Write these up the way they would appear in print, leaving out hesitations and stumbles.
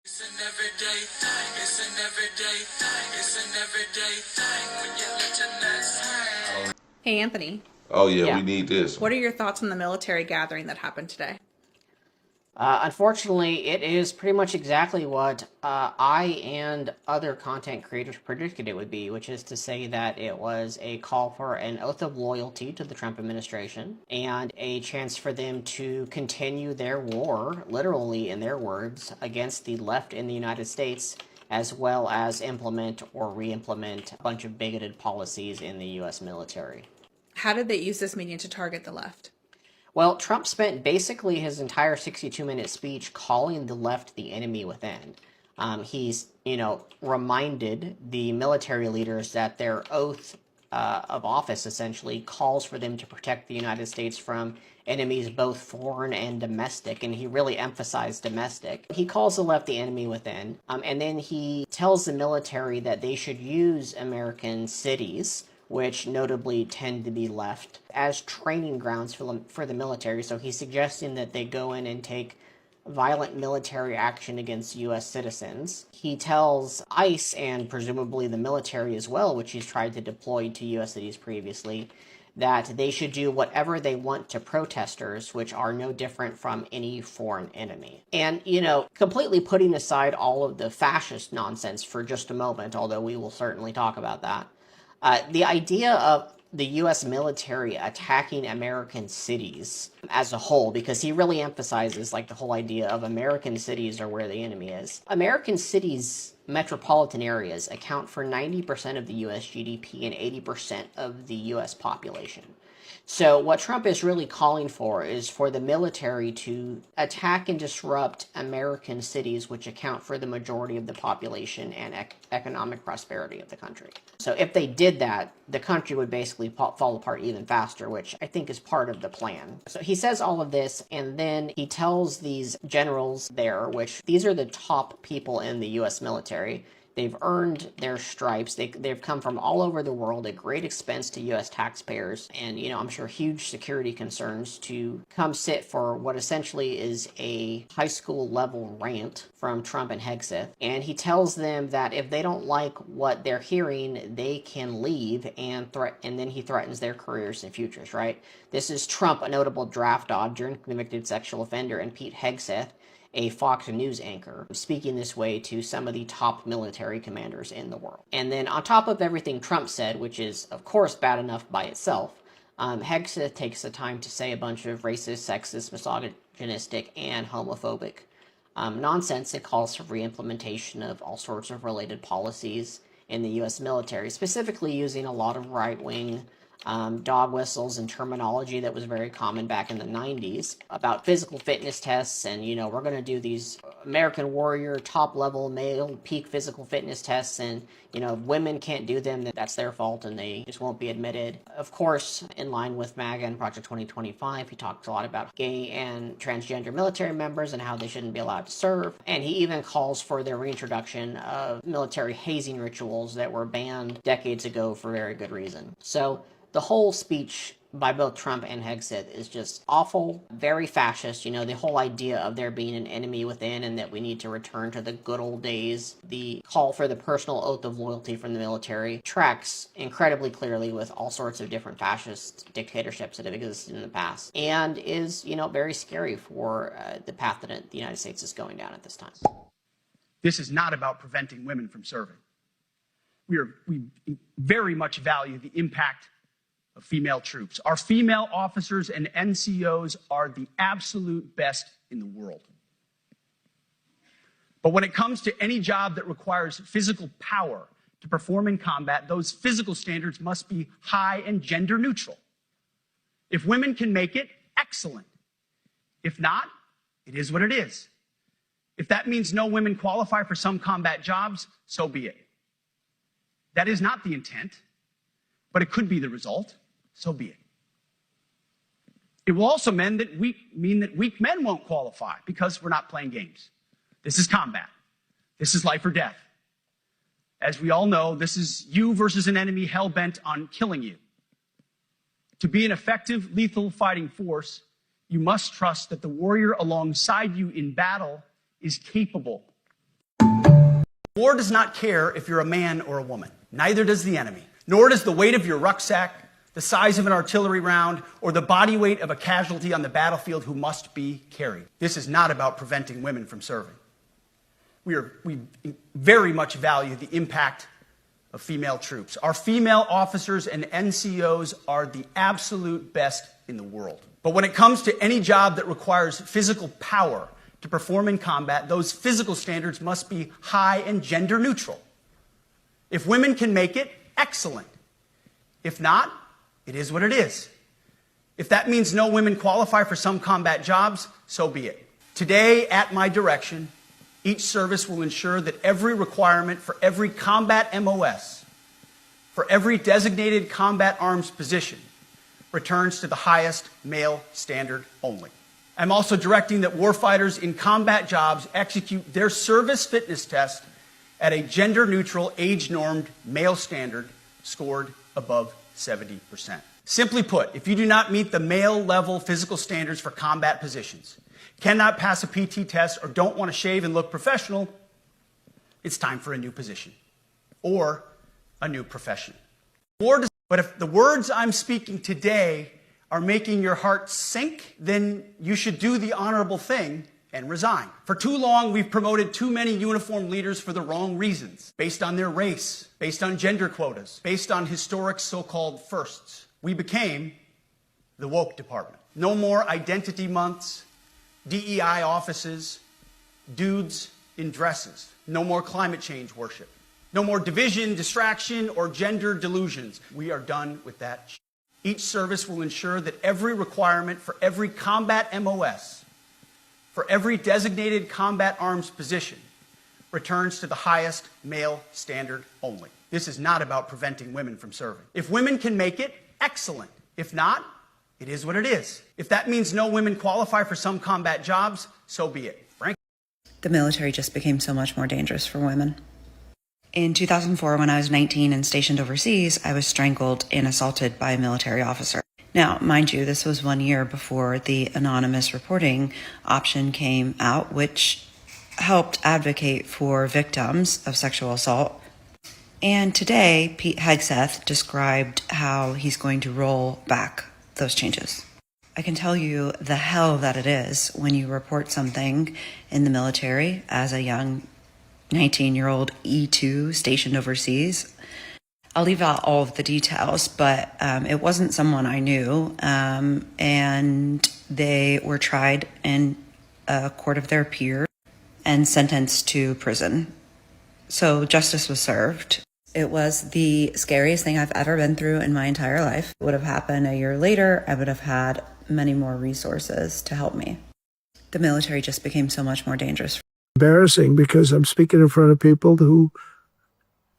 It's an everyday thing, it's an everyday thing, it's an everyday thing when you let your nuts hang. Hey, Anthony, Oh yeah, we Yeah. need this what one. are your thoughts on the military gathering that happened today? Unfortunately, it is pretty much exactly what I and other content creators predicted it would be, which is to say that it was a call for an oath of loyalty to the Trump administration and a chance for them to continue their war, literally in their words, against the left in the United States, as well as implement or re-implement a bunch of bigoted policies in the U.S. military. How did they use this meeting to target the left? Well, Trump spent basically his entire 62-minute speech calling the left the enemy within. He's, reminded the military leaders that their oath of office essentially calls for them to protect the United States from enemies both foreign and domestic, and he really emphasized domestic. He calls the left the enemy within, and then he tells the military that they should use American cities, which notably tend to be left, as training grounds for the military. So he's suggesting that they go in and take violent military action against U.S. citizens. He tells ICE and presumably the military as well, which he's tried to deploy to U.S. cities previously, that they should do whatever they want to protesters, which are no different from any foreign enemy. And, completely putting aside all of the fascist nonsense for just a moment, although we will certainly talk about that, the idea of the U.S. military attacking American cities as a whole, because he really emphasizes the whole idea of American cities are where the enemy is. American cities, metropolitan areas, account for 90% of the U.S. GDP and 80% of the U.S. population. So what Trump is really calling for is for the military to attack and disrupt American cities, which account for the majority of the population and economic prosperity of the country. So if they did that, the country would basically fall apart even faster, which I think is part of the plan. So he says all of this, and then he tells these generals there, which these are the top people in the U.S. military. They've earned their stripes. They've come from all over the world at great expense to U.S. taxpayers and, I'm sure huge security concerns to come sit for what essentially is a high school level rant from Trump and Hegseth. And he tells them that if they don't like what they're hearing, they can leave, and then he threatens their careers and futures, right? This is Trump, a notable draft dodger and convicted sexual offender, and Pete Hegseth, a Fox News anchor, speaking this way to some of the top military commanders in the world. And then on top of everything Trump said, which is of course bad enough by itself, Hegseth takes the time to say a bunch of racist, sexist, misogynistic, and homophobic nonsense. It calls for re-implementation of all sorts of related policies in the U.S. military, specifically using a lot of right-wing dog whistles and terminology that was very common back in the 90s about physical fitness tests, and we're going to do these American Warrior top level male peak physical fitness tests, and if women can't do them, then that's their fault and they just won't be admitted. Of course, in line with MAGA and Project 2025, he talks a lot about gay and transgender military members and how they shouldn't be allowed to serve, and he even calls for the reintroduction of military hazing rituals that were banned decades ago for very good reason. So the whole speech by both Trump and Hegseth is just awful, very fascist. The whole idea of there being an enemy within and that we need to return to the good old days. The call for the personal oath of loyalty from the military tracks incredibly clearly with all sorts of different fascist dictatorships that have existed in the past, and is, very scary for the path that the United States is going down at this time. This is not about preventing women from serving. We very much value the impact of female troops. Our female officers and NCOs are the absolute best in the world. But when it comes to any job that requires physical power to perform in combat, those physical standards must be high and gender neutral. If women can make it, excellent. If not, it is what it is. If that means no women qualify for some combat jobs, so be it. That is not the intent, but it could be the result. So be it. It will also mean that weak men won't qualify because we're not playing games. This is combat. This is life or death. As we all know, this is you versus an enemy hell-bent on killing you. To be an effective, lethal fighting force, you must trust that the warrior alongside you in battle is capable War does not care if you're a man or a woman. Neither does the enemy. Nor does the weight of your rucksack, the size of an artillery round, or the body weight of a casualty on the battlefield who must be carried. This is not about preventing women from serving. We very much value the impact of female troops. Our female officers and NCOs are the absolute best in the world. But when it comes to any job that requires physical power to perform in combat, those physical standards must be high and gender neutral. If women can make it, excellent. If not, it is what it is. If that means no women qualify for some combat jobs, so be it. Today, at my direction, each service will ensure that every requirement for every combat MOS, for every designated combat arms position, returns to the highest male standard only. I'm also directing that warfighters in combat jobs execute their service fitness test at a gender-neutral, age-normed male standard scored above 70%. Simply put, if you do not meet the male-level physical standards for combat positions, cannot pass a PT test, or don't want to shave and look professional, it's time for a new position or a new profession. But if the words I'm speaking today are making your heart sink, then you should do the honorable thing and resign. For too long, we've promoted too many uniformed leaders for the wrong reasons, based on their race, based on gender quotas, based on historic so-called firsts. We became the woke department. No more identity months, DEI offices, dudes in dresses. No more climate change worship. No more division, distraction, or gender delusions. We are done with that. Each service will ensure that every requirement for every combat MOS, for every designated combat arms position, returns to the highest male standard only. This is not about preventing women from serving. If women can make it, excellent. If not, it is what it is. If that means no women qualify for some combat jobs, so be it. Frank? The military just became so much more dangerous for women. In 2004, when I was 19 and stationed overseas, I was strangled and assaulted by a military officer. Now, mind you, this was 1 year before the anonymous reporting option came out, which helped advocate for victims of sexual assault. And today, Pete Hegseth described how he's going to roll back those changes. I can tell you the hell that it is when you report something in the military as a young 19-year-old E2 stationed overseas. I'll leave out all of the details, but it wasn't someone I knew, and they were tried in a court of their peers and sentenced to prison. So justice was served. It was the scariest thing I've ever been through in my entire life. It would have happened a year later. I would have had many more resources to help me. The military just became so much more dangerous. Embarrassing because I'm speaking in front of people who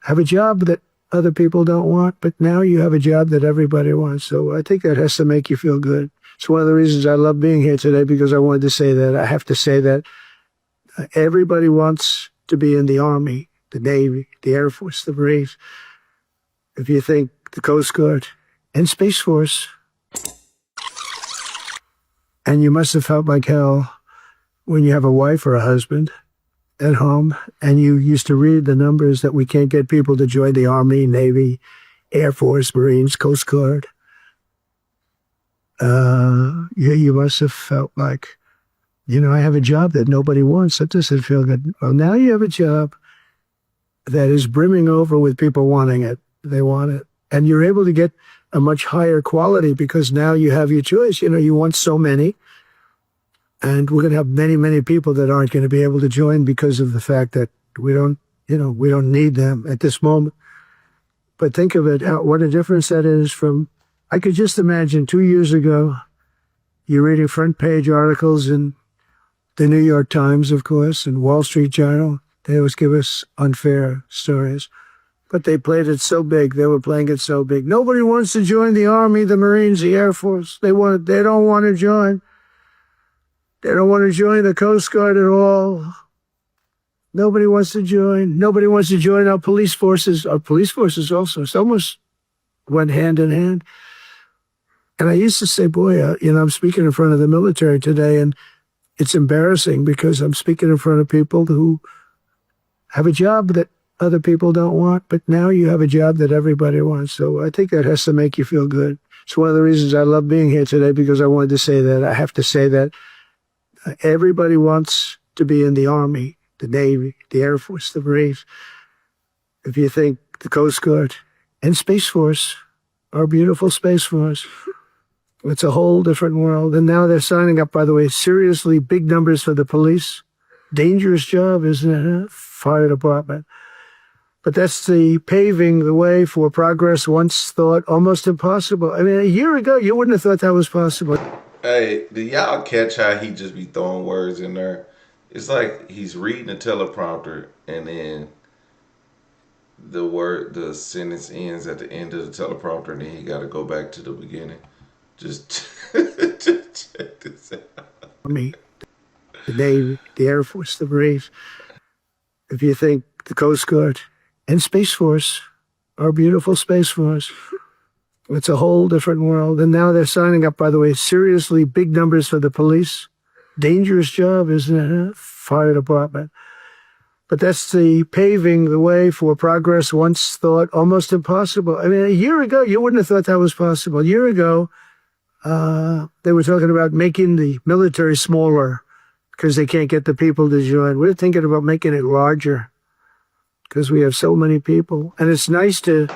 have a job that other people don't want, but now you have a job that everybody wants. So I think that has to make you feel good. It's one of the reasons I love being here today, because I wanted to say that. I have to say that everybody wants to be in the Army, the Navy, the Air Force, the Marines. If you think the Coast Guard and Space Force. And you must have felt like hell when you have a wife or a husband at home, and you used to read the numbers that we can't get people to join the Army, Navy, Air Force, Marines, Coast Guard. You must have felt like, I have a job that nobody wants. That doesn't feel good. Well, now you have a job that is brimming over with people wanting it. They want it. And you're able to get a much higher quality because now you have your choice. You want so many. And we're going to have many, many people that aren't going to be able to join because of the fact that we don't need them at this moment. But think of it, what a difference that is from, I could just imagine 2 years ago, you're reading front page articles in the New York Times, of course, and Wall Street Journal. They always give us unfair stories. But they played it so big. They were playing it so big. Nobody wants to join the Army, the Marines, the Air Force. They don't want to join. They don't want to join the Coast Guard at all. Nobody wants to join. Nobody wants to join our police forces. Our police forces also. It's almost went hand in hand. And I used to say, boy, I'm speaking in front of the military today, and it's embarrassing because I'm speaking in front of people who have a job that other people don't want, but now you have a job that everybody wants. So I think that has to make you feel good. It's one of the reasons I love being here today, because I wanted to say that. I have to say that everybody wants to be in the Army, the Navy, the Air Force, the Marines. If you think the Coast Guard and Space Force, our beautiful Space Force, it's a whole different world. And now they're signing up, by the way, seriously big numbers for the police. Dangerous job, isn't it? Huh? Fire department. But that's the paving the way for progress once thought almost impossible. I mean, a year ago, you wouldn't have thought that was possible. Hey, did y'all catch how he just be throwing words in there? It's like he's reading a teleprompter and then the sentence ends at the end of the teleprompter and then he got to go back to the beginning. Just check this out. Me, the Navy, the Air Force, the Marines. If you think the Coast Guard and Space Force, our beautiful Space Force, it's a whole different world. And now they're signing up, by the way, seriously big numbers for the police. Dangerous job, isn't it? Huh? Fire department. But that's the paving the way for progress once thought almost impossible. I mean, a year ago, you wouldn't have thought that was possible. A year ago, they were talking about making the military smaller because they can't get the people to join. We're thinking about making it larger because we have so many people. And it's nice to